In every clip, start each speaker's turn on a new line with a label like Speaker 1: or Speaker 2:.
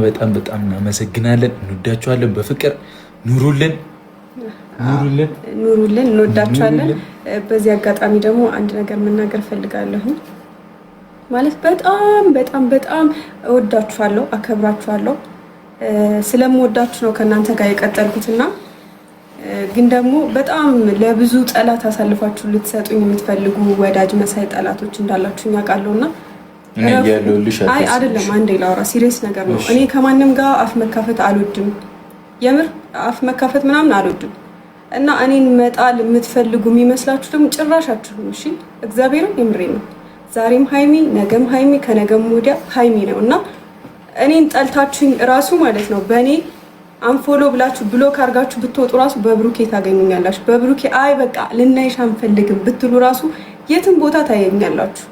Speaker 1: በጣም በጣም እናመሰግናለን። እንወዳችኋለን። በፍቅር ኑሩልን ኑሩልን
Speaker 2: ኑሩልን። እንወዳችኋለን። በዚህ አጋጣሚ ደግሞ አንድ ነገር መናገር ፈልጋለሁ። ማለት በጣም በጣም በጣም እወዳችኋለሁ፣ አከብራችኋለሁ። ስለምወዳችሁ ነው ከእናንተ ጋር የቀጠልኩትና ግን ደግሞ በጣም ለብዙ ጠላት አሳልፋችሁ ልትሰጡኝ የምትፈልጉ ወዳጅ መሳይ ጠላቶች እንዳላችሁ ያውቃለሁና አይ አይደለም፣ አንዴ ላውራ። ሲሪየስ ነገር ነው። እኔ ከማንም ጋር አፍ መካፈት አልወድም። የምር አፍ መካፈት ምናምን አልወድም። እና እኔን መጣል የምትፈልጉ የሚመስላችሁ ደግሞ ጭራሻችሁ ነው። እሺ እግዚአብሔርን የምሬ ነው። ዛሬም ሃይሚ፣ ነገም ሃይሚ፣ ከነገም ወዲያ ሃይሚ ነው እና እኔን ጠልታችሁኝ እራሱ ማለት ነው በእኔ አንፎሎ ብላችሁ ብሎክ አድርጋችሁ ብትወጡ ራሱ በብሩኬ ታገኙኛላችሁ። በብሩኬ አይ በቃ ልናይሽ አንፈልግም ብትሉ ራሱ የትም ቦታ ታገኙኛላችሁ።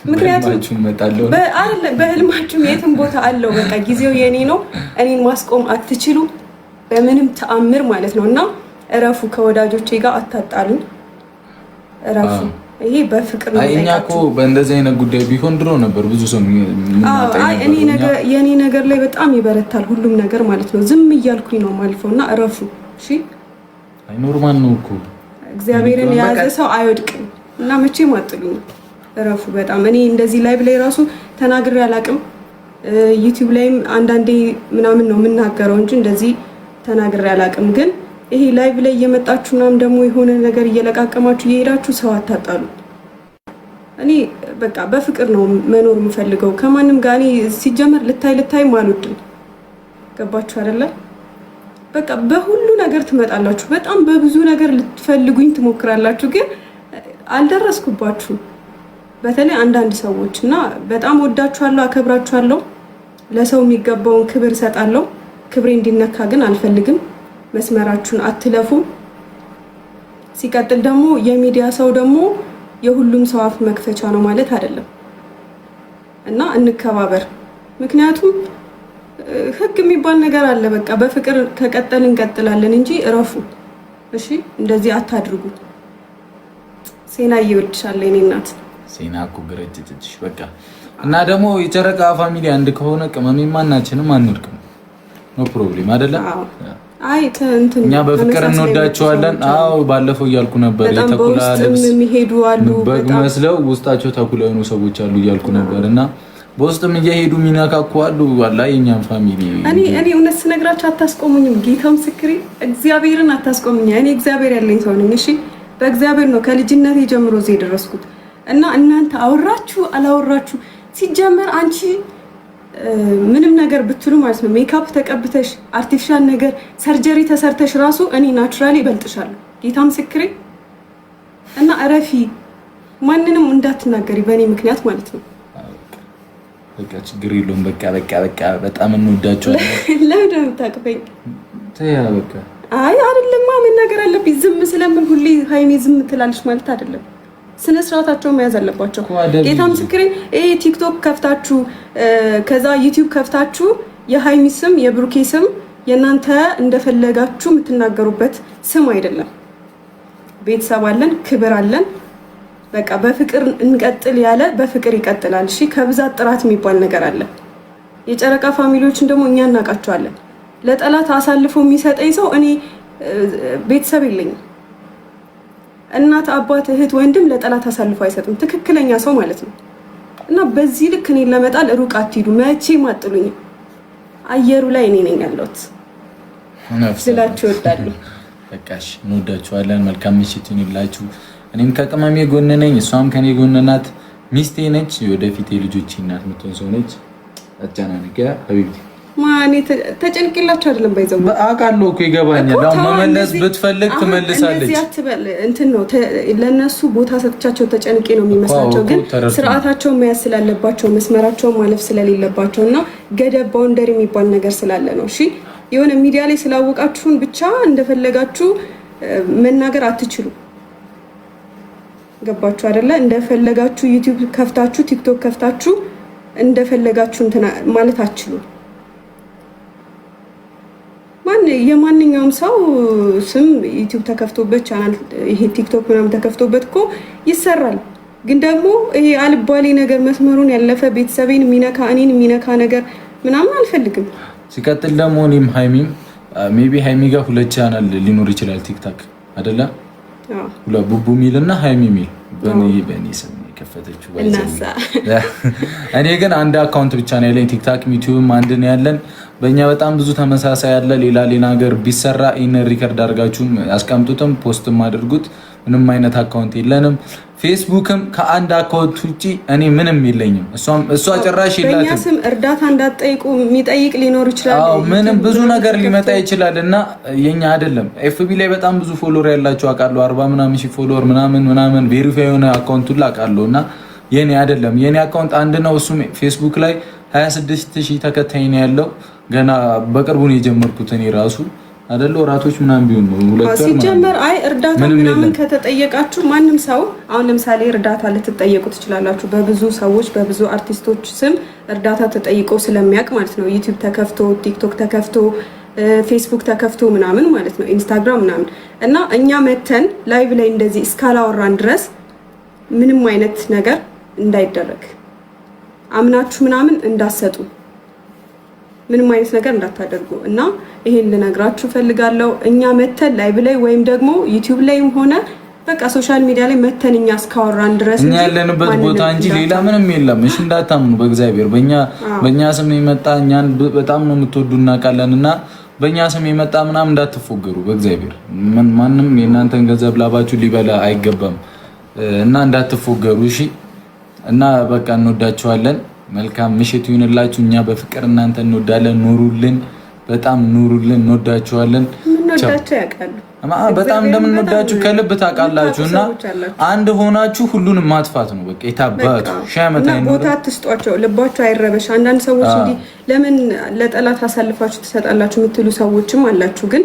Speaker 2: ምክንያቱም በህልማችሁም የትም ቦታ አለው። በቃ ጊዜው የኔ ነው። እኔን ማስቆም አትችሉ በምንም ተአምር ማለት ነው። እና እረፉ፣ ከወዳጆቼ ጋር አታጣሉኝ። እረፉ። ይሄ በፍቅር ነው። እኛ እኮ
Speaker 1: በእንደዚህ አይነት ጉዳይ ቢሆን ድሮ ነበር ብዙ ሰው
Speaker 2: የኔ ነገር ላይ በጣም ይበረታል ሁሉም ነገር ማለት ነው። ዝም እያልኩኝ ነው ማልፈው እና እረፉ። እሺ
Speaker 1: አይ ኖርማል ነው እኮ
Speaker 2: እግዚአብሔርን የያዘ ሰው አይወድቅም እና መቼም አጥሉኝ። እረፉ በጣም እኔ እንደዚህ ላይቭ ላይ ራሱ ተናግሬ አላቅም። ዩቲዩብ ላይም አንዳንዴ ምናምን ነው የምናገረው እንጂ እንደዚህ ተናግሬ አላቅም። ግን ይሄ ላይቭ ላይ እየመጣችሁ ምናምን ደግሞ የሆነ ነገር እየለቃቀማችሁ እየሄዳችሁ ሰው አታጣሉ። እኔ በቃ በፍቅር ነው መኖር የምፈልገው ከማንም ጋር። እኔ ሲጀመር ልታይም አልወድም። ገባችሁ አይደለ? በቃ በሁሉ ነገር ትመጣላችሁ። በጣም በብዙ ነገር ልትፈልጉኝ ትሞክራላችሁ፣ ግን አልደረስኩባችሁም። በተለይ አንዳንድ ሰዎች እና በጣም ወዳችኋለሁ፣ አከብራችኋለሁ። ለሰው የሚገባውን ክብር እሰጣለሁ። ክብሬ እንዲነካ ግን አልፈልግም። መስመራችሁን አትለፉ። ሲቀጥል ደግሞ የሚዲያ ሰው ደግሞ የሁሉም ሰው አፍ መክፈቻ ነው ማለት አይደለም እና እንከባበር። ምክንያቱም ህግ የሚባል ነገር አለ። በቃ በፍቅር ከቀጠል እንቀጥላለን እንጂ እረፉ። እሺ እንደዚህ አታድርጉ። ሴና እየወድሻለሁ የኔ እናት።
Speaker 1: ሴና እኮ ገረጀችሽ በቃ። እና ደግሞ የጨረቃ ፋሚሊ አንድ ከሆነ ቅመሜ ማናችንም አንወድቅም። ኖ ፕሮብሌም አይደለም።
Speaker 2: አይ እንትን
Speaker 1: እኛ በፍቅር እንወዳቸዋለን። አዎ ባለፈው እያልኩ ነበር። የተኩላ ልብስ
Speaker 2: የሚሄዱ አሉ
Speaker 1: በግ መስለው ውስጣቸው ተኩላ የሆኑ ሰዎች አሉ እያልኩ ነበር። እና በውስጥም እየሄዱ የሚነካኩ አሉ። ዋላ የኛም ፋሚሊ
Speaker 2: እኔ እውነት ስነግራችሁ አታስቆሙኝም። ጌታ ምስክሬ እግዚአብሔርን አታስቆሙኝ። እኔ እግዚአብሔር ያለኝ ሰው ነኝ። እሺ በእግዚአብሔር ነው ከልጅነቴ ጀምሮ እዚህ የደረስኩት። እና እናንተ አወራችሁ አላወራችሁ ሲጀመር አንቺ ምንም ነገር ብትሉ ማለት ነው ሜካፕ ተቀብተሽ አርቲፊሻል ነገር ሰርጀሪ ተሰርተሽ ራሱ እኔ ናቹራሊ እበልጥሻለሁ። ጌታ ምስክሬ። እና እረፊ፣ ማንንም እንዳትናገሪ በእኔ ምክንያት ማለት ነው።
Speaker 1: በቃ ችግር የለውም። በቃ በቃ በቃ በጣም እንወዳቸዋለን።
Speaker 2: ለምን ታቅፈኝ?
Speaker 1: ተያ በቃ
Speaker 2: አይ አይደለም መናገር አለብኝ። ዝም ስለምን ሁሌ ሃይሚ ዝም ትላለች ማለት አይደለም። ስነ ስርዓታቸው መያዝ አለባቸው። ጌታ ምስክሬ። ይሄ ቲክቶክ ከፍታችሁ ከዛ ዩቲዩብ ከፍታችሁ የሃይሚ ስም የብሩኬ ስም የናንተ እንደፈለጋችሁ የምትናገሩበት ስም አይደለም። ቤተሰብ አለን፣ ክብር አለን። በቃ በፍቅር እንቀጥል ያለ በፍቅር ይቀጥላል። እሺ ከብዛት ጥራት የሚባል ነገር አለ። የጨረቃ ፋሚሊዎችን ደግሞ እኛ እናውቃቸዋለን። ለጠላት አሳልፎ የሚሰጠኝ ሰው እኔ ቤተሰብ የለኝም። እናት፣ አባት፣ እህት፣ ወንድም ለጠላት አሳልፎ አይሰጥም። ትክክለኛ ሰው ማለት ነው። እና በዚህ ልክ እኔን ለመጣል ሩቅ አትሂዱ። መቼም አጥሉኝ። አየሩ ላይ እኔ ነኝ ያለሁት ስላችሁ እወዳለሁ።
Speaker 1: በቃሽ፣ እንወዳችኋለን። መልካም ምሽት ይሁንላችሁ። እኔም ከቅመሜ ጎን ነኝ፣ እሷም ከኔ ጎን ናት። ሚስቴ ነች፣ ወደፊት የልጆቼ እናት የምትሆን ሰው ነች። አጨናንቂያ ሀቢብቲ
Speaker 2: ማኔ ተጨንቅላችሁ አይደለም ባይዘው
Speaker 1: አውቃለሁ እኮ ይገባኛል። አሁን መመለስ ብትፈልግ ትመልሳለች።
Speaker 2: እንትን ነው ለነሱ ቦታ ሰጥቻቸው ተጨንቄ ነው የሚመስላቸው። ግን ስርዓታቸውን መያዝ ስላለባቸው መስመራቸውን ማለፍ ስለሌለባቸው እና ገደብ ባውንደሪ የሚባል ነገር ስላለ ነው። እሺ የሆነ ሚዲያ ላይ ስላወቃችሁን ብቻ እንደፈለጋችሁ መናገር አትችሉ። ገባችሁ አይደለ? እንደፈለጋችሁ ዩቲዩብ ከፍታችሁ ቲክቶክ ከፍታችሁ እንደፈለጋችሁ ማለት አትችሉ። የማንኛውም ሰው ስም ዩቲዩብ ተከፍቶበት ቻናል ይሄ ቲክቶክ ምናምን ተከፍቶበት እኮ ይሰራል። ግን ደግሞ ይሄ አልባሌ ነገር መስመሩን ያለፈ ቤተሰቤን የሚነካ እኔን የሚነካ ነገር ምናምን አልፈልግም።
Speaker 1: ሲቀጥል ደግሞ እኔም ሃይሚም ሜቢ ሃይሚ ጋር 2 ቻናል ሊኖር ይችላል ቲክታክ አይደለ? ቡቡ ሚል እና ሃይሚ ሚል በእኔ ስም የከፈተችው እኔ ግን አንድ አካውንት ብቻ ነው ያለኝ። ቲክታክ ዩቲዩብም አንድ ነው ያለን። በእኛ በጣም ብዙ ተመሳሳይ ያለ ሌላ ነገር ቢሰራ ኢን ሪከርድ አድርጋችሁም ያስቀምጡትም ፖስትም አድርጉት። ምንም አይነት አካውንት የለንም። ፌስቡክም ከአንድ አካውንት ውጪ እኔ ምንም የለኝም። እሷ ጭራሽ የላትም።
Speaker 2: በእኛ ስም እርዳታ እንዳትጠይቁ የሚጠይቅ ሊኖር ይችላል።
Speaker 1: ምንም ብዙ ነገር ሊመጣ ይችላል እና የኛ አይደለም። ኤፍቢ ላይ በጣም ብዙ ፎሎወር ያላችሁ አውቃለሁ። 40 ምናምን ሺህ ፎሎወር ምናምን ቬሪፋይ የሆነ አካውንት ሁሉ አውቃለሁ እና የኔ አይደለም። የኔ አካውንት አንድ ነው። እሱም ፌስቡክ ላይ 26000 ተከታይ ነው ያለው። ገና በቅርቡ ነው የጀመርኩት እኔ ራሱ አይደለ ወራቶች ምናምን ቢሆን ነው 2 ወር
Speaker 2: ሲጀመር። አይ እርዳታ ምናምን ከተጠየቃችሁ ማንም ሰው አሁን ለምሳሌ እርዳታ ልትጠየቁ ትችላላችሁ። በብዙ ሰዎች በብዙ አርቲስቶች ስም እርዳታ ተጠይቆ ስለሚያውቅ ማለት ነው። ዩቲዩብ ተከፍቶ ቲክቶክ ተከፍቶ ፌስቡክ ተከፍቶ ምናምን ማለት ነው ኢንስታግራም ምናምን እና እኛ መተን ላይቭ ላይ እንደዚህ እስካላወራን ድረስ ምንም አይነት ነገር እንዳይደረግ አምናችሁ ምናምን እንዳሰጡ ምንም አይነት ነገር እንዳታደርጉ እና ይሄን ልነግራችሁ ፈልጋለሁ። እኛ መተን ላይቭ ላይ ወይም ደግሞ ዩቲዩብ ላይም ሆነ በቃ ሶሻል ሚዲያ ላይ መተን እኛ እስካወራን ድረስ
Speaker 1: እኛ ያለንበት ቦታ እንጂ ሌላ ምንም የለም። እሺ እንዳታምኑ በእግዚአብሔር። በእኛ ስም የመጣ እኛን በጣም ነው የምትወዱና ቃለንና በእኛ ስም የመጣ ምናምን እንዳትፎገሩ በእግዚአብሔር። ማንም የእናንተን ገንዘብ ላባችሁ ሊበላ አይገባም እና እንዳትፎገሩ እሺ። እና በቃ እንወዳችኋለን። መልካም ምሽት ይሁንላችሁ። እኛ በፍቅር እናንተ እንወዳለን። ኑሩልን፣ በጣም ኑሩልን። እንወዳችኋለን።
Speaker 2: እንወዳችሁ ያውቃሉ።
Speaker 1: በጣም እንደምንወዳችሁ ከልብ ታውቃላችሁ እና አንድ ሆናችሁ ሁሉንም ማጥፋት ነው በቃ የታባቱ ሻመታ ነው።
Speaker 2: ቦታ አትስጧቸው፣ ልባችሁ አይረበሽ። አንዳንድ ሰዎች እንዲህ ለምን ለጠላት አሳልፋችሁ ትሰጣላችሁ የምትሉ ሰዎችም አላችሁ። ግን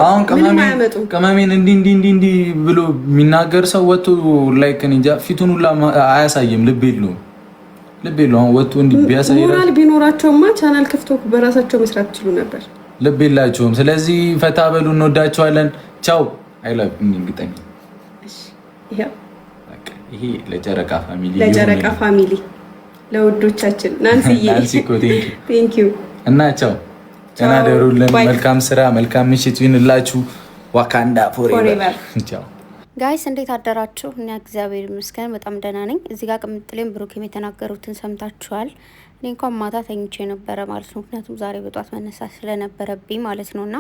Speaker 1: አሁን ቀማሜን እንዲህ ብሎ የሚናገር ሰው ወጥቶ ላይክ እንጃ ፊቱን ሁላ አያሳይም። ልብ የለውም ወጥቶ እንዲህ ቢያሳይ
Speaker 2: ሞራል ቢኖራቸውማ ቻናል ከፍቶ በራሳቸው መስራት ይችሉ ነበር።
Speaker 1: ልብ የላቸውም። ስለዚህ ፈታ በሉ። እንወዳቸዋለን። ቻው። አይ ላቭ ዩ እንግጠኝ።
Speaker 2: እሺ
Speaker 1: ይሄ ለጨረቃ ፋሚሊ
Speaker 2: ለውዶቻችን ናንሲ ኮ ቴንክ ዩ እና
Speaker 1: ቻው። ተናደሩልን። መልካም ስራ፣ መልካም ምሽት ይሁንላችሁ። ዋካንዳ ፎሬቨር። ቻው
Speaker 3: ጋይስ፣ እንዴት አደራችሁ? እኛ እግዚአብሔር ይመስገን በጣም ደህና ነኝ። እዚህ ጋር ቅምጥሌም ብሩክም የተናገሩትን ሰምታችኋል። እኔ እንኳን ማታ ተኝቼ ነበረ ማለት ነው፣ ምክንያቱም ዛሬ በጧት መነሳት ስለነበረብኝ ማለት ነው። እና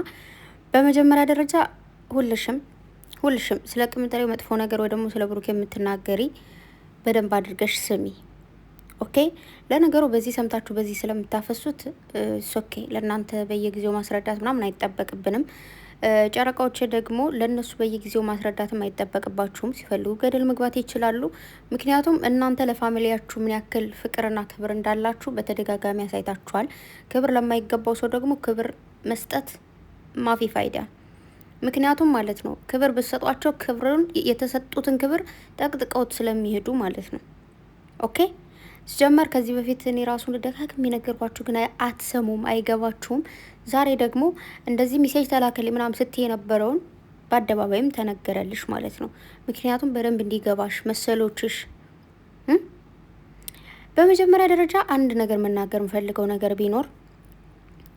Speaker 3: በመጀመሪያ ደረጃ ሁልሽም ስለ ቅምጥሌው መጥፎ ነገር ወይ ደግሞ ስለ ብሩክ የምትናገሪ በደንብ አድርገሽ ስሚ። ኦኬ። ለነገሩ በዚህ ሰምታችሁ በዚህ ስለምታፈሱት ኦኬ፣ ለእናንተ በየጊዜው ማስረዳት ምናምን አይጠበቅብንም። ጨረቃዎች ደግሞ ለነሱ በየጊዜው ማስረዳትም አይጠበቅባችሁም። ሲፈልጉ ገደል መግባት ይችላሉ። ምክንያቱም እናንተ ለፋሚሊያችሁ ምን ያክል ፍቅርና ክብር እንዳላችሁ በተደጋጋሚ ያሳይታችኋል። ክብር ለማይገባው ሰው ደግሞ ክብር መስጠት ማፊ ፋይዳ። ምክንያቱም ማለት ነው ክብር ብትሰጧቸው ክብርን የተሰጡትን ክብር ጠቅጥቀውት ስለሚሄዱ ማለት ነው። ኦኬ። ሲጀመር ከዚህ በፊት እኔ ራሱን ደጋግሜ ነገርኳችሁ፣ ግን አትሰሙም፣ አይገባችሁም። ዛሬ ደግሞ እንደዚህ ሜሴጅ ተላከልኝ ምናምን ስትይ የነበረውን በአደባባይም ተነገረልሽ ማለት ነው። ምክንያቱም በደንብ እንዲገባሽ መሰሎችሽ። በመጀመሪያ ደረጃ አንድ ነገር መናገር የምፈልገው ነገር ቢኖር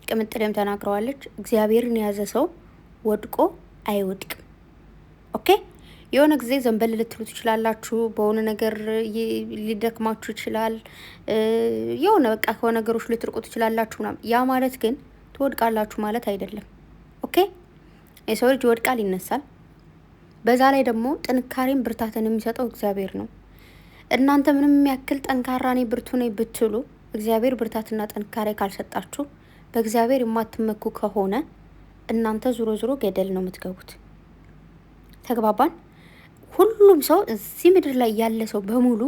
Speaker 3: ቅምጥሌም ተናግረዋለች፣ እግዚአብሔርን የያዘ ሰው ወድቆ አይወድቅም። ኦኬ። የሆነ ጊዜ ዘንበል ልትሉ ትችላላችሁ፣ በሆነ ነገር ሊደክማችሁ ይችላል፣ የሆነ በቃ ከሆነ ነገሮች ልትርቁ ትችላላችሁ ምናምን። ያ ማለት ግን ትወድቃላችሁ ማለት አይደለም። ኦኬ። የሰው ልጅ ይወድቃል፣ ይነሳል። በዛ ላይ ደግሞ ጥንካሬን ብርታትን የሚሰጠው እግዚአብሔር ነው። እናንተ ምንም ያክል ጠንካራ ነኝ ብርቱ ነኝ ብትሉ እግዚአብሔር ብርታትና ጥንካሬ ካልሰጣችሁ፣ በእግዚአብሔር የማትመኩ ከሆነ እናንተ ዙሮ ገደል ነው የምትገቡት። ተግባባን? ሁሉም ሰው እዚህ ምድር ላይ ያለ ሰው በሙሉ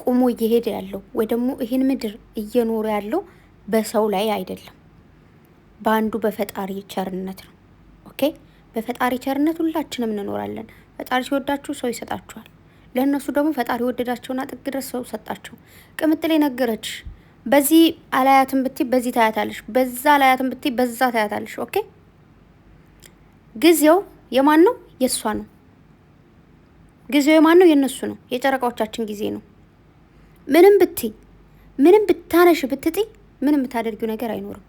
Speaker 3: ቁሞ እየሄደ ያለው ወይ ደግሞ ይህን ምድር እየኖረ ያለው በሰው ላይ አይደለም፣ በአንዱ በፈጣሪ ቸርነት ነው። ኦኬ። በፈጣሪ ቸርነት ሁላችንም እንኖራለን። ፈጣሪ ሲወዳችሁ ሰው ይሰጣችኋል። ለእነሱ ደግሞ ፈጣሪ ወደዳቸውና ጥግ ድረስ ሰው ሰጣቸው። ቅምጥሌ ነገረች። በዚህ አላያትን ብትይ በዚህ ታያታለሽ፣ በዛ አላያትን ብትይ በዛ ታያታለሽ። ኦኬ። ጊዜው የማን ነው? የእሷ ነው። ጊዜው የማን ነው? የእነሱ ነው። የጨረቃዎቻችን ጊዜ ነው። ምንም ብትይ ምንም ብታነሽ ብትጥይ ምን የምታደርጊው ነገር አይኖርም።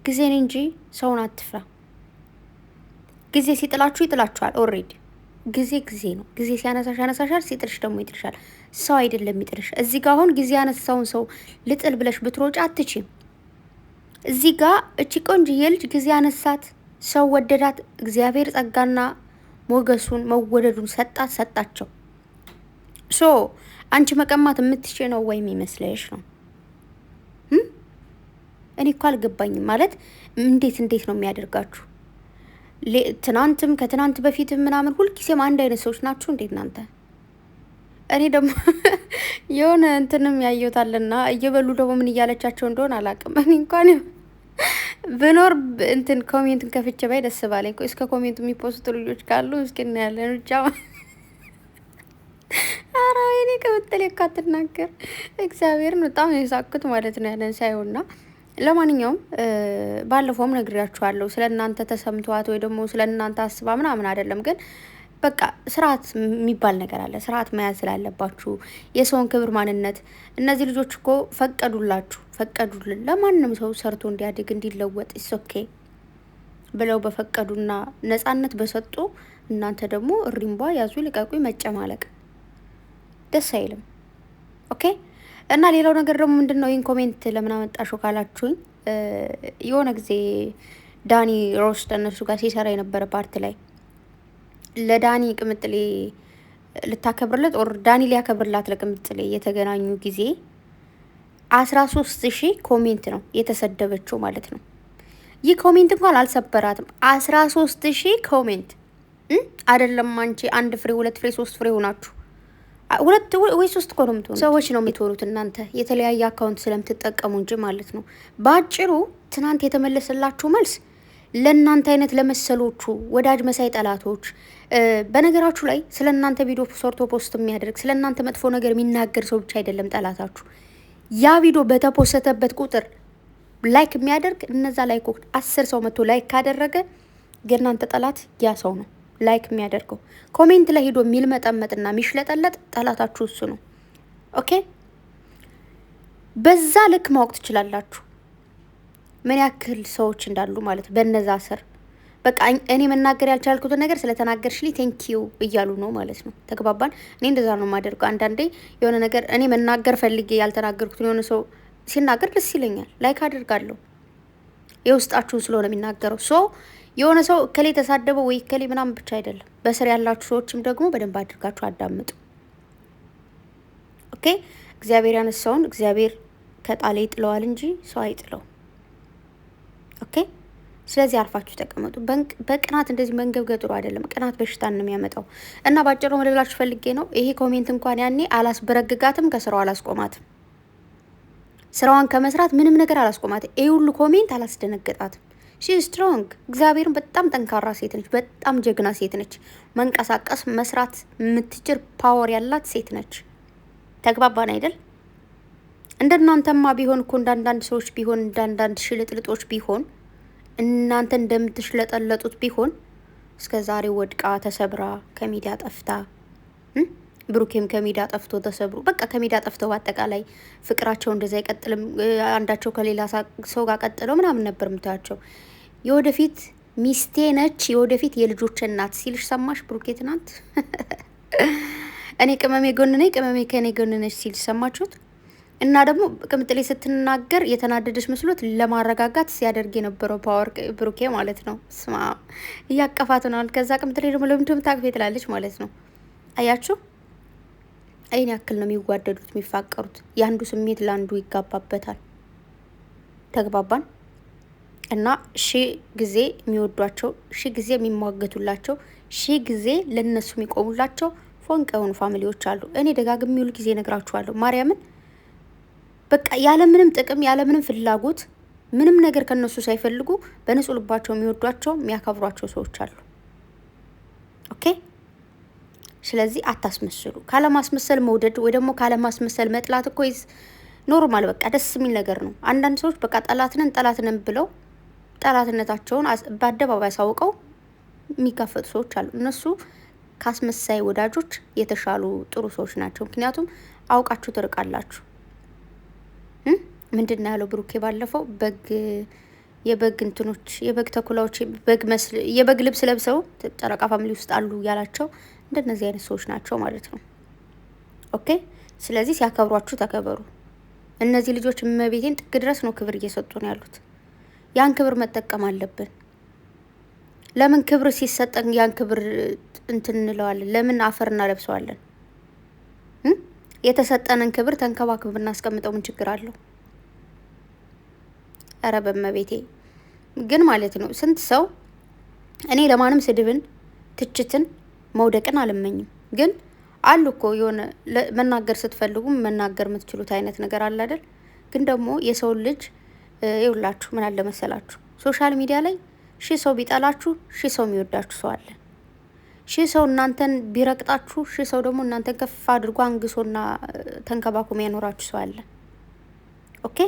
Speaker 3: ጊዜን እንጂ ሰውን አትፍራ። ጊዜ ሲጥላችሁ ይጥላችኋል። ኦልሬዲ ጊዜ ነው። ጊዜ ሲያነሳሽ ያነሳሻል፣ ሲጥልሽ ደግሞ ይጥልሻል። ሰው አይደለም ይጥልሽ። እዚህ ጋር አሁን ጊዜ ያነሳውን ሰው ልጥል ብለሽ ብትሮጪ አትችም። እዚህ ጋር እቺ ቆንጅዬ ልጅ ጊዜ ያነሳት ሰው ወደዳት። እግዚአብሔር ጸጋና ሞገሱን መወደዱን ሰጣቸው። ሶ አንቺ መቀማት የምትችይ ነው ወይም ይመስለሽ ነው? እኔ እኮ አልገባኝም። ማለት እንዴት ነው የሚያደርጋችሁ? ትናንትም ከትናንት በፊትም ምናምን ሁልጊዜም አንድ አይነት ሰዎች ናችሁ እንዴት እናንተ? እኔ ደግሞ የሆነ እንትንም ያየውታልና እየበሉ ደግሞ ምን እያለቻቸው እንደሆነ አላውቅም። እኔ እንኳን ብኖር እንትን ኮሜንትን ከፍቼ ባይ ደስ ባለኝ። እስከ ኮሜንቱ የሚፖስቱ ልጆች ካሉ እስኪ እናያለን ብቻ። ኧረ ወይኔ ቅምጥሌ እኮ አትናገር። እግዚአብሔርን በጣም የሳኩት ማለት ነው ያለን ሳይሆንና ለማንኛውም ባለፈውም ነግሬያችኋለሁ። ስለ እናንተ ተሰምቷት ወይ ደግሞ ስለ እናንተ አስባ ምናምን አይደለም። ግን በቃ ስርዓት የሚባል ነገር አለ። ስርዓት መያዝ ስላለባችሁ የሰውን ክብር፣ ማንነት። እነዚህ ልጆች እኮ ፈቀዱልን ለማንም ሰው ሰርቶ እንዲያድግ እንዲለወጥ ኦኬ ብለው በፈቀዱና ነጻነት በሰጡ እናንተ ደግሞ እሪምቧ ያዙ ልቀቁኝ መጨማለቅ ደስ አይልም። ኦኬ። እና ሌላው ነገር ደግሞ ምንድነው ይህን ኮሜንት ለምን አመጣሽው ካላችሁኝ የሆነ ጊዜ ዳኒ ሮስት እነሱ ጋር ሲሰራ የነበረ ፓርት ላይ ለዳኒ ቅምጥሌ ልታከብርለት ኦር ዳኒ ሊያከብርላት ለቅምጥሌ የተገናኙ ጊዜ 13,000 ኮሜንት ነው የተሰደበችው ማለት ነው። ይህ ኮሜንት እንኳን አልሰበራትም። 13,000 ኮሜንት አይደለም አንቺ 1 ፍሬ 2 ፍሬ 3 ፍሬ ሆናችሁ 2 ወይ 3 እኮ ነው የምትሆኑት። ሰዎች ነው የምትሆኑት እናንተ የተለያየ አካውንት ስለምትጠቀሙ እንጂ ማለት ነው። በአጭሩ ትናንት የተመለሰላችሁ መልስ ለእናንተ አይነት ለመሰሎቹ ወዳጅ መሳይ ጠላቶች፣ በነገራችሁ ላይ ስለ እናንተ ቪዲዮ ሰርቶ ፖስት የሚያደርግ ስለ እናንተ መጥፎ ነገር የሚናገር ሰው ብቻ አይደለም ጠላታችሁ። ያ ቪዲዮ በተፖስተበት ቁጥር ላይክ የሚያደርግ እነዛ ላይኮች 10 ሰው መጥቶ ላይክ ካደረገ የእናንተ ጠላት ያ ሰው ነው ላይክ የሚያደርገው። ኮሜንት ላይ ሄዶ የሚልመጠመጥና የሚሽለጠለጥ ጠላታችሁ እሱ ነው። ኦኬ፣ በዛ ልክ ማወቅ ትችላላችሁ ምን ያክል ሰዎች እንዳሉ ማለት በነዛ ስር። በቃ እኔ መናገር ያልቻልኩትን ነገር ስለተናገርሽልኝ ቴንኪዩ እያሉ ነው ማለት ነው። ተግባባን? እኔ እንደዛ ነው የማደርገው። አንዳንዴ የሆነ ነገር እኔ መናገር ፈልጌ ያልተናገርኩትን የሆነ ሰው ሲናገር ደስ ይለኛል፣ ላይክ አድርጋለሁ። የውስጣችሁን ስለሆነ የሚናገረው ሶ የሆነ ሰው እከሌ ተሳደበው ወይ እከሌ ምናምን ብቻ አይደለም። በስር ያላችሁ ሰዎችም ደግሞ በደንብ አድርጋችሁ አዳምጡ። ኦኬ። እግዚአብሔር ያነሳውን እግዚአብሔር ከጣለ ይጥለዋል እንጂ ሰው አይጥለው። ኦኬ። ስለዚህ አርፋችሁ ተቀመጡ። በቅናት እንደዚህ መንገብገብ ጥሩ አይደለም። ቅናት በሽታን ነው የሚያመጣው። እና ባጭሩ መደላችሁ ፈልጌ ነው። ይሄ ኮሜንት እንኳን ያኔ አላስበረግጋትም፣ ከስራው አላስቆማትም። ስራዋን ከመስራት ምንም ነገር አላስቆማትም። ይሄ ሁሉ ኮሜንት አላስደነገጣትም። ሺ ስትሮንግ። እግዚአብሔርን በጣም ጠንካራ ሴት ነች። በጣም ጀግና ሴት ነች። መንቀሳቀስ መስራት የምትችል ፓወር ያላት ሴት ነች። ተግባባን አይደል? እንደናንተማ ቢሆን እኮ እንዳንዳንድ ሰዎች ቢሆን እንዳንዳንድ ሽልጥልጦች ቢሆን እናንተ እንደምትሽለጠለጡት ቢሆን እስከ ዛሬ ወድቃ ተሰብራ ከሚዲያ ጠፍታ ብሩኬም ከሚዲያ ጠፍቶ ተሰብሩ በቃ ከሚዲያ ጠፍተው አጠቃላይ ፍቅራቸው እንደዛ አይቀጥልም። አንዳቸው ከሌላ ሰው ጋር ቀጥለው ምናምን ነበር የምታያቸው። የወደፊት ሚስቴ ነች የወደፊት የልጆች እናት ሲልሽ ሰማሽ ብሩኬ ትናንት። እኔ ቅመሜ ጎን ነኝ ቅመሜ ከኔ ጎን ነች ሲል ሰማችሁት? እና ደግሞ ቅምጥሌ ስትናገር የተናደደች መስሎት ለማረጋጋት ሲያደርግ የነበረው ፓወር ብሩኬ ማለት ነው። ስማ እያቀፋት ነው። ከዛ ቅምጥሌ ደግሞ ለምንድነው ታቅፌ ትላለች ማለት ነው። አያችሁ? አይን ያክል ነው የሚዋደዱት የሚፋቀሩት። ያንዱ ስሜት ላንዱ ይጋባበታል። ተግባባን? እና ሺ ጊዜ የሚወዷቸው ሺ ጊዜ የሚሟገቱላቸው ሺ ጊዜ ለነሱ የሚቆሙላቸው ፎንቅ የሆኑ ፋሚሊዎች አሉ። እኔ ደጋግሜ ሁሉ ጊዜ ነግራችኋለሁ። ማርያምን በቃ ያለምንም ጥቅም ያለምንም ፍላጎት ምንም ነገር ከነሱ ሳይፈልጉ በንጹህ ልባቸው የሚወዷቸው የሚያከብሯቸው ሰዎች አሉ። ኦኬ። ስለዚህ አታስመስሉ። ካለማስመሰል መውደድ ወይ ደግሞ ካለማስመሰል መጥላት እኮ ኖርማል በቃ ደስ የሚል ነገር ነው። አንዳንድ ሰዎች በቃ ጠላትነን ብለው ጠላትነታቸውን በአደባባይ አሳውቀው የሚጋፈጡ ሰዎች አሉ። እነሱ ካስመሳይ ወዳጆች የተሻሉ ጥሩ ሰዎች ናቸው። ምክንያቱም አውቃችሁ ትርቃላችሁ። ምንድነው ያለው ብሩኬ ባለፈው የበግ እንትኖች የበግ ተኩላዎች የበግ ልብስ ለብሰው ጨረቃ ፋሚሊ ውስጥ አሉ ያላቸው እንደነዚህ አይነት ሰዎች ናቸው ማለት ነው። ኦኬ ስለዚህ ሲያከብሯችሁ ተከበሩ። እነዚህ ልጆች እመቤቴን ጥግ ድረስ ነው ክብር እየሰጡ ነው ያሉት። ያን ክብር መጠቀም አለብን። ለምን ክብር ሲሰጠን ያን ክብር እንትን እንለዋለን? ለምን አፈር እናለብሰዋለን? የተሰጠንን ክብር ተንከባክበን ብናስቀምጠው ምን ችግር አለው? ኧረ በመቤቴ ግን ማለት ነው ስንት ሰው እኔ ለማንም ስድብን ትችትን መውደቅን አልመኝም። ግን አሉ እኮ የሆነ መናገር ስትፈልጉ መናገር የምትችሉት አይነት ነገር አለ አይደል? ግን ደግሞ የሰው ልጅ ይውላችሁ ምን አለ መሰላችሁ ሶሻል ሚዲያ ላይ ሺህ ሰው ቢጠላችሁ ሺህ ሰው የሚወዳችሁ ሰው አለ። ሺህ ሰው እናንተን ቢረቅጣችሁ ሺህ ሰው ደግሞ እናንተን ከፍ አድርጎ አንግሶና ተንከባክሞ ያኖራችሁ ሰው አለ። ኦኬ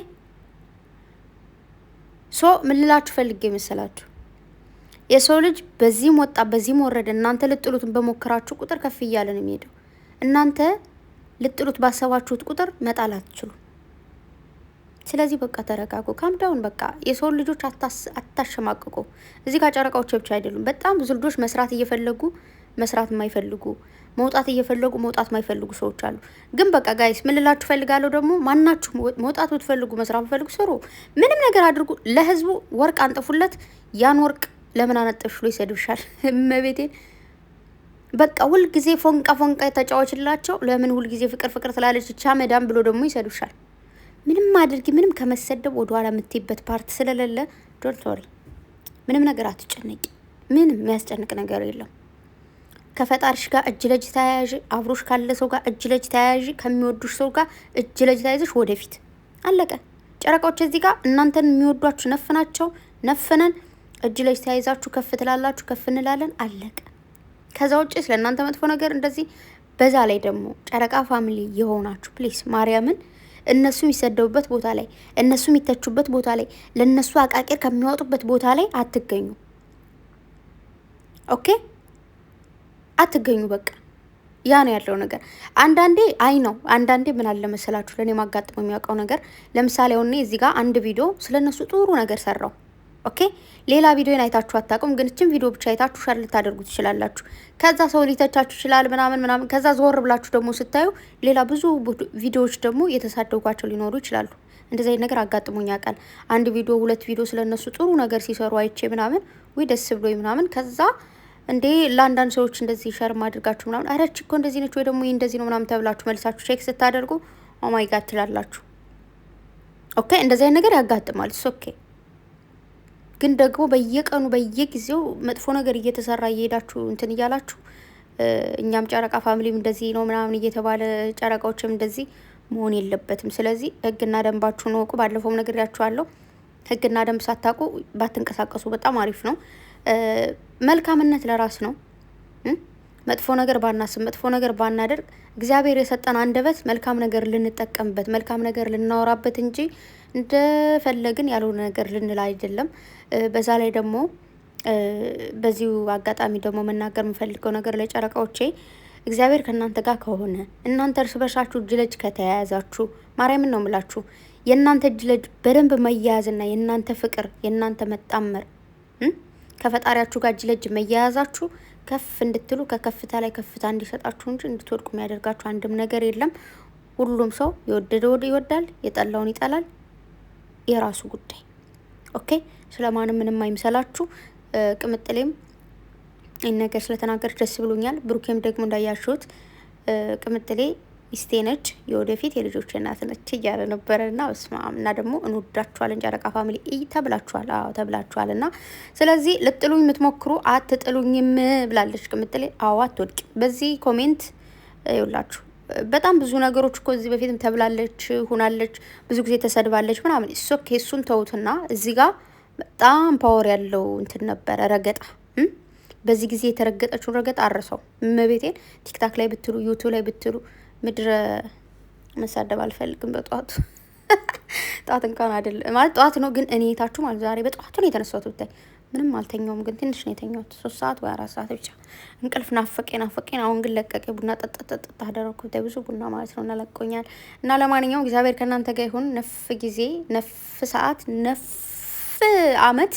Speaker 3: ሶ ምን ልላችሁ ፈልጌ መሰላችሁ የሰው ልጅ በዚህም ወጣ በዚህም ወረደ እናንተ ልጥሉትን በሞከራችሁ ቁጥር ከፍ እያለ ነው የሚሄደው። እናንተ ልጥሉት ባሰባችሁት ቁጥር መጣል አትችሉ። ስለዚህ በቃ ተረጋጉ፣ ካምዳውን በቃ የሰው ልጆች አታሸማቅቁ። እዚህ ጋር ጨረቃዎች ብቻ አይደሉም። በጣም ብዙ ልጆች መስራት እየፈለጉ መስራት የማይፈልጉ መውጣት እየፈለጉ መውጣት የማይፈልጉ ሰዎች አሉ። ግን በቃ ጋይስ ምን ልላችሁ ፈልጋለሁ ደግሞ ማናችሁ መውጣት ብትፈልጉ መስራት ብትፈልጉ ስሩ፣ ምንም ነገር አድርጉ። ለህዝቡ ወርቅ አንጥፉለት። ያን ወርቅ ለምን አነጠፍሽ ብሎ ይሰድብሻል። እመቤቴን በቃ ሁል ጊዜ ፎንቃ ተጫዋችላቸው። ለምን ሁል ጊዜ ፍቅር ፍቅር ትላለች ቻ መዳም ብሎ ደግሞ ይሰድብሻል። ምንም አድርጊ ምንም ከመሰደብ ወደ ኋላ የምትይበት ፓርት ስለሌለ ዶንት ወሪ፣ ምንም ነገር አትጨነቂ። ምንም የሚያስጨንቅ ነገር የለም። ከፈጣሪሽ ጋር እጅ ለእጅ ተያያዥ፣ አብሮሽ ካለ ሰው ጋር እጅ ለእጅ ተያያዥ፣ ከሚወዱሽ ሰው ጋር እጅ ለእጅ ተያይዘሽ ወደፊት አለቀ። ጨረቃዎች እዚህ ጋር እናንተን የሚወዷችሁ ነፍናቸው ነፍነን እጅ ለእጅ ተያይዛችሁ ከፍ ትላላችሁ፣ ከፍ እንላለን፣ አለቀ። ከዛ ውጭ ስለ እናንተ መጥፎ ነገር እንደዚህ በዛ ላይ ደግሞ ጨረቃ ፋሚሊ የሆናችሁ ፕሊስ ማርያምን እነሱ የሚሰደቡበት ቦታ ላይ እነሱ የሚተቹበት ቦታ ላይ ለነሱ አቃቂር ከሚያወጡበት ቦታ ላይ አትገኙ። ኦኬ አትገኙ። በቃ ያ ነው ያለው ነገር። አንዳንዴ አንዳንዴ ምን አለ መሰላችሁ ለኔ ማጋጥመው የሚያውቀው ነገር ለምሳሌ አሁን እዚህ ጋር አንድ ቪዲዮ ስለነሱ ጥሩ ነገር ሰራው። ኦኬ ሌላ ቪዲዮን አይታችሁ አታውቁም፣ ግን እቺን ቪዲዮ ብቻ አይታችሁ ሻል ልታደርጉ ትችላላችሁ። ከዛ ሰው ሊተቻችሁ ይችላል ምናምን። ከዛ ዞር ብላችሁ ደግሞ ስታዩ ሌላ ብዙ ቪዲዮዎች ደግሞ የተሳደጓቸው ሊኖሩ ይችላሉ። እንደዚህ አይነት ነገር አጋጥሞኝ ያውቃል። አንድ ቪዲዮ ሁለት ቪዲዮ ስለነሱ ጥሩ ነገር ሲሰሩ አይቼ ምናምን ወይ ደስ ብሎኝ ምናምን ከዛ እንዴ ለአንዳንድ ሰዎች እንደዚህ ሸር ማድርጋችሁ ምናምን አረች እኮ እንደዚህ ነች ወይ ደግሞ እንደዚህ ነው ምናምን ተብላችሁ መልሳችሁ ቼክ ስታደርጉ ኦ ማይ ጋድ ትላላችሁ። ኦኬ እንደዚህ አይነት ነገር ያጋጥማል። ኦኬ ግን ደግሞ በየቀኑ በየጊዜው መጥፎ ነገር እየተሰራ እየሄዳችሁ እንትን እያላችሁ እኛም ጨረቃ ፋሚሊም እንደዚህ ነው ምናምን እየተባለ ጨረቃዎችም እንደዚህ መሆን የለበትም። ስለዚህ ህግና ደንባችሁን ወቁ። ባለፈውም ነግሬያችኋለሁ። ህግና ደንብ ሳታውቁ ባትንቀሳቀሱ በጣም አሪፍ ነው። መልካምነት ለራስ ነው። መጥፎ ነገር ባናስብ መጥፎ ነገር ባናደርግ እግዚአብሔር የሰጠን አንደበት መልካም ነገር ልንጠቀምበት መልካም ነገር ልናወራበት እንጂ እንደፈለግን ያልሆነ ነገር ልንል አይደለም። በዛ ላይ ደግሞ በዚሁ አጋጣሚ ደግሞ መናገር የምፈልገው ነገር ለጨረቃዎቼ እግዚአብሔር ከእናንተ ጋር ከሆነ እናንተ እርስ በርሳችሁ እጅ ለእጅ ከተያያዛችሁ ማርያምን ነው የምላችሁ የእናንተ እጅ ለእጅ በደንብ መያያዝና የእናንተ ፍቅር የእናንተ መጣመር ከፈጣሪያችሁ ጋር እጅ ለእጅ መያያዛችሁ ከፍ እንድትሉ ከከፍታ ላይ ከፍታ እንዲሰጣችሁ እንጂ እንድትወድቁ የሚያደርጋችሁ አንድም ነገር የለም። ሁሉም ሰው የወደደው ይወዳል፣ የጠላውን ይጠላል። የራሱ ጉዳይ። ኦኬ ስለማንም ምንም አይምሰላችሁ። ቅምጥሌም ይህን ነገር ስለተናገረች ደስ ብሎኛል። ብሩኬም ደግሞ እንዳያችሁት ቅምጥሌ ሚስቴ ነች፣ የወደፊት የልጆች እናት ነች እያለ ነበረ እና በስማም እና ደግሞ እንወዳችኋለን ጨረቃ ፋሚሊ ተብላችኋል። አዎ ተብላችኋል። እና ስለዚህ ልጥሉኝ የምትሞክሩ አትጥሉኝም ብላለች ቅምጥሌ። አዎ አትወድቂ። በዚህ ኮሜንት ይውላችሁ በጣም ብዙ ነገሮች እኮ እዚህ በፊትም ተብላለች ሆናለች፣ ብዙ ጊዜ ተሰድባለች ምናምን። እሱን ተውትና እዚህ ጋር በጣም ፓወር ያለው እንትን ነበረ ረገጣ። በዚህ ጊዜ የተረገጠችውን ረገጣ አረሰው እመቤቴን። ቲክታክ ላይ ብትሉ ዩቱብ ላይ ብትሉ ምድረ መሳደብ አልፈልግም በጧቱ ጠዋት እንኳን አይደለም ማለት ጠዋት ነው ግን እኔ የታችሁ ማለት ዛሬ በጠዋቱ ነው የተነሳሁት። ብታይ ምንም አልተኛውም ግን ትንሽ ነው የተኛሁት 3 ሰዓት ወይ 4 ሰዓት ብቻ እንቅልፍ ናፈቀኝ። አሁን ግን ለቀቀ። ቡና ጠጥ አደረኩ። ብታይ ብዙ ቡና ማለት ነው እና ለቆኛል። እና ለማንኛውም እግዚአብሔር ከእናንተ ጋር ይሁን። ነፍ ጊዜ ነፍ ሰዓት ነፍ አመት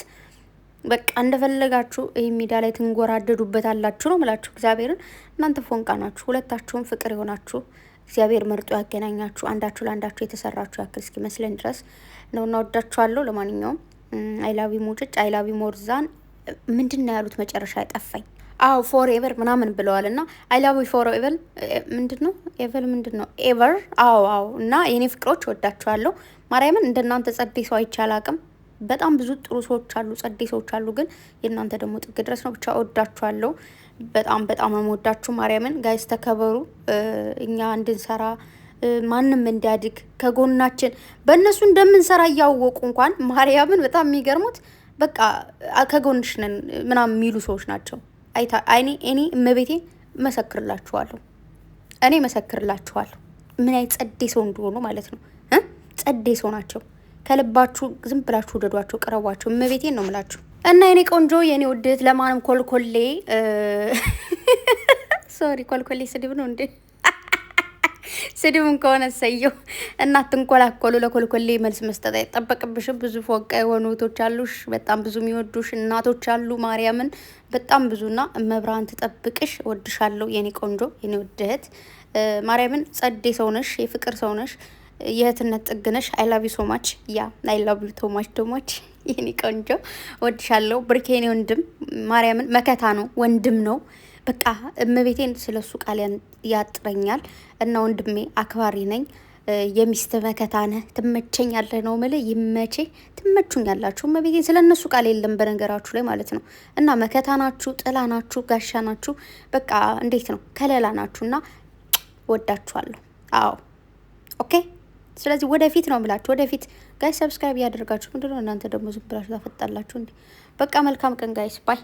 Speaker 3: በቃ እንደፈለጋችሁ ይሄ ሜዳ ላይ ትንጎራደዱበት አላችሁ ነው ምላችሁ። እግዚአብሔርን እናንተ ፎንቃ ናችሁ። ሁለታችሁም ፍቅር ይሆናችሁ። እግዚአብሔር መርጦ ያገናኛችሁ። አንዳችሁ ለአንዳችሁ የተሰራችሁ ያክል እስኪመስለን ድረስ ነው እና ወዳችኋለሁ። ለማንኛውም አይላቪ ሙጭጭ አይላቪ ሞርዛን ምንድነው ያሉት መጨረሻ ያጠፋኝ። አዎ ፎርኤቨር ምናምን ብለዋል እና አይላቪ ፎርኤቨር ምንድነው ኤቨር ምንድነው ኤቨር። አዎ እና የኔ ፍቅሮች ወዳችኋለሁ። ማርያምን እንደናንተ ጸዴ ሰው አይቻል አቅም በጣም ብዙ ጥሩ ሰዎች አሉ፣ ጸዴ ሰዎች አሉ። ግን የእናንተ ደግሞ ጥግ ድረስ ነው። ብቻ ወዳችኋለሁ። በጣም የምወዳችሁ ማርያምን። ጋይስ ተከበሩ። እኛ እንድንሰራ ማንም እንዲያድግ ከጎናችን በእነሱ እንደምንሰራ እያወቁ እንኳን ማርያምን በጣም የሚገርሙት በቃ ከጎንሽ ነን ምናምን የሚሉ ሰዎች ናቸው። እኔ እመቤቴ መሰክርላችኋለሁ። ምን አይነት ጸዴ ሰው እንደሆኑ ማለት ነው። ጸዴ ሰው ናቸው። ከልባችሁ ዝም ብላችሁ ውደዷቸው፣ ቅረቧቸው። እመቤቴን ነው ምላችሁ። እና የኔ ቆንጆ የኔ ውድት ለማንም ኮልኮሌ ሶሪ ኮልኮሌ ስድብ ነው እንዴ? ስድብም ከሆነ ሰየው። እናትንኮላኮሉ ለኮልኮሌ መልስ መስጠት አይጠበቅብሽም። ብዙ ፎቅ የሆኑ እህቶች አሉሽ፣ በጣም ብዙ የሚወዱሽ እናቶች አሉ። ማርያምን በጣም ብዙና መብራን ትጠብቅሽ። ወድሻለሁ የኔ ቆንጆ የኔ ውድት ማርያምን። ጸዴ ሰውነሽ፣ የፍቅር ሰውነሽ፣ የእህትነት ጥግነሽ። አይ ላቭ ዩ ሶ ማች ያ አይ ላቭ ዩ ቶ ማች የኔ ቆንጆ ወድሻለሁ። ብርኬኔ ወንድም ማርያምን መከታ ነው፣ ወንድም ነው። በቃ እመቤቴን ስለሱ ቃል ያጥረኛል። እና ወንድሜ አክባሪ ነኝ። የሚስት መከታ ነህ፣ ትመቸኛለህ ነው የምልህ። ይመቼ ትመቹኛላችሁ። እመቤቴን ስለነሱ ቃል የለም በነገራችሁ ላይ ማለት ነው። እና መከታ ናችሁ፣ ጥላ ናችሁ፣ ጋሻ ናችሁ። በቃ እንዴት ነው ከለላ ናችሁና ወዳችኋለሁ። አዎ ኦኬ። ስለዚህ ወደፊት ነው ብላችሁ ወደፊት ጋይስ ሰብስክራይብ ያደርጋችሁ። ምንድነው እናንተ ደግሞ ዝም ብላችሁ ታፈጣላችሁ እንዴ? በቃ መልካም ቀን ጋይስ ባይ